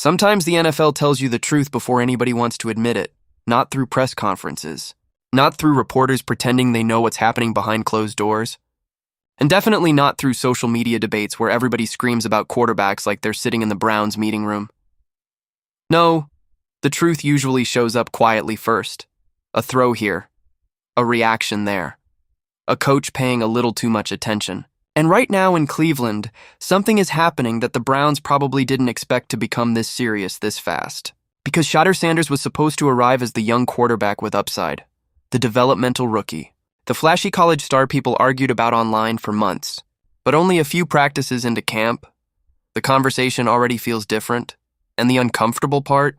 Sometimes the NFL tells you the truth before anybody wants to admit it, not through press conferences, not through reporters pretending they know what's happening behind closed doors, and definitely not through social media debates where everybody screams about quarterbacks like they're sitting in the Browns meeting room. No, the truth usually shows up quietly first. A throw here, a reaction there, a coach paying a little too much attention. And right now in Cleveland, something is happening that the Browns probably didn't expect to become this serious this fast. Because Shadur Sanders was supposed to arrive as the young quarterback with upside, the developmental rookie, the flashy college star people argued about online for months. But only a few practices into camp, the conversation already feels different. And the uncomfortable part,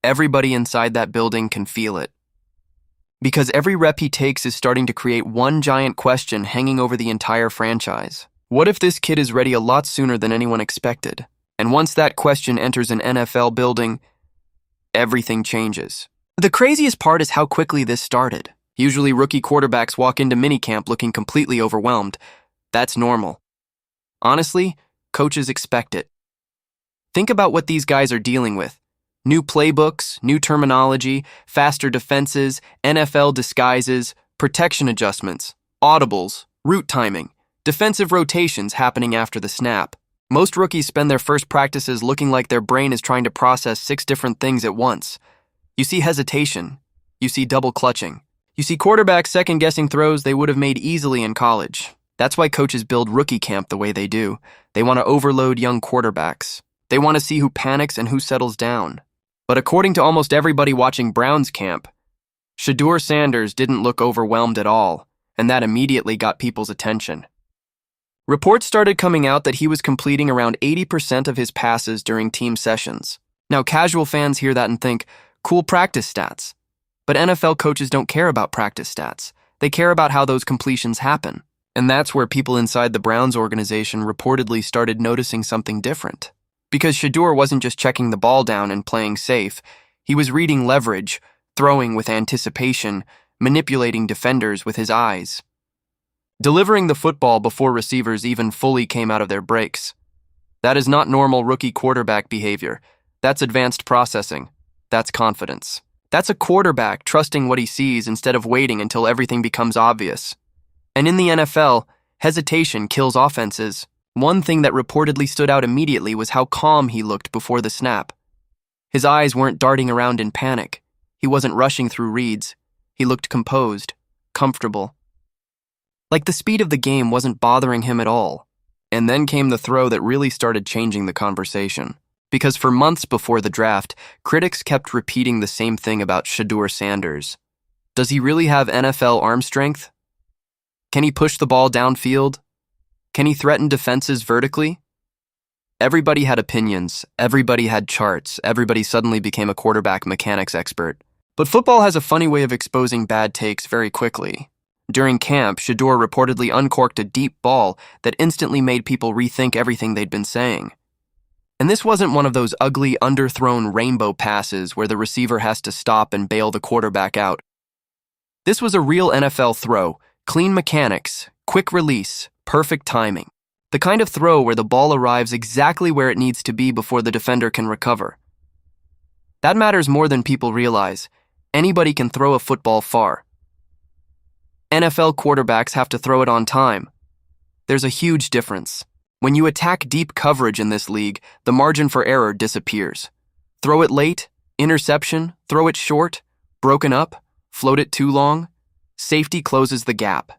everybody inside that building can feel it. Because every rep he takes is starting to create one giant question hanging over the entire franchise. What if this kid is ready a lot sooner than anyone expected? And once that question enters an NFL building, everything changes. The craziest part is how quickly this started. Usually rookie quarterbacks walk into minicamp looking completely overwhelmed. That's normal. Honestly, coaches expect it. Think about what these guys are dealing with. New playbooks, new terminology, faster defenses, NFL disguises, protection adjustments, audibles, route timing, defensive rotations happening after the snap. Most rookies spend their first practices looking like their brain is trying to process 6 different things at once. You see hesitation. You see double clutching. You see quarterbacks second-guessing throws they would have made easily in college. That's why coaches build rookie camp the way they do. They want to overload young quarterbacks. They want to see who panics and who settles down. But according to almost everybody watching Browns camp, Shadur Sanders didn't look overwhelmed at all, and that immediately got people's attention. Reports started coming out that he was completing around 80% of his passes during team sessions. Now, casual fans hear that and think, cool practice stats. But NFL coaches don't care about practice stats. They care about how those completions happen. And that's where people inside the Browns organization reportedly started noticing something different. Because Shadur wasn't just checking the ball down and playing safe, he was reading leverage, throwing with anticipation, manipulating defenders with his eyes. Delivering the football before receivers even fully came out of their breaks. That is not normal rookie quarterback behavior. That's advanced processing. That's confidence. That's a quarterback trusting what he sees instead of waiting until everything becomes obvious. And in the NFL, hesitation kills offenses. One thing that reportedly stood out immediately was how calm he looked before the snap. His eyes weren't darting around in panic. He wasn't rushing through reads. He looked composed, comfortable. Like the speed of the game wasn't bothering him at all. And then came the throw that really started changing the conversation. Because for months before the draft, critics kept repeating the same thing about Shadur Sanders. Does he really have NFL arm strength? Can he push the ball downfield? Can he threaten defenses vertically? Everybody had opinions, everybody had charts, everybody suddenly became a quarterback mechanics expert. But football has a funny way of exposing bad takes very quickly. During camp, Shadur reportedly uncorked a deep ball that instantly made people rethink everything they'd been saying. And this wasn't one of those ugly, underthrown rainbow passes where the receiver has to stop and bail the quarterback out. This was a real NFL throw, clean mechanics, quick release, perfect timing. The kind of throw where the ball arrives exactly where it needs to be before the defender can recover. That matters more than people realize. Anybody can throw a football far. NFL quarterbacks have to throw it on time. There's a huge difference. When you attack deep coverage in this league, the margin for error disappears. Throw it late, interception, throw it short, broken up, float it too long. Safety closes the gap.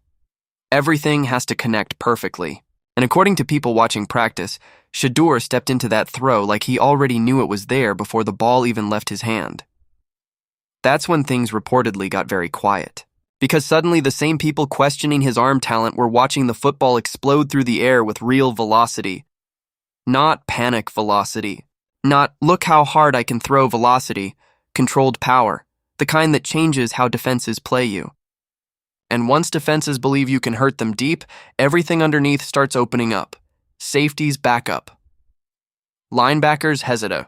Everything has to connect perfectly. And according to people watching practice, Shadur stepped into that throw like he already knew it was there before the ball even left his hand. That's when things reportedly got very quiet. Because suddenly the same people questioning his arm talent were watching the football explode through the air with real velocity. Not panic velocity. Not, look how hard I can throw velocity. Controlled power. The kind that changes how defenses play you. And once defenses believe you can hurt them deep, everything underneath starts opening up. Safeties back up. Linebackers hesitate.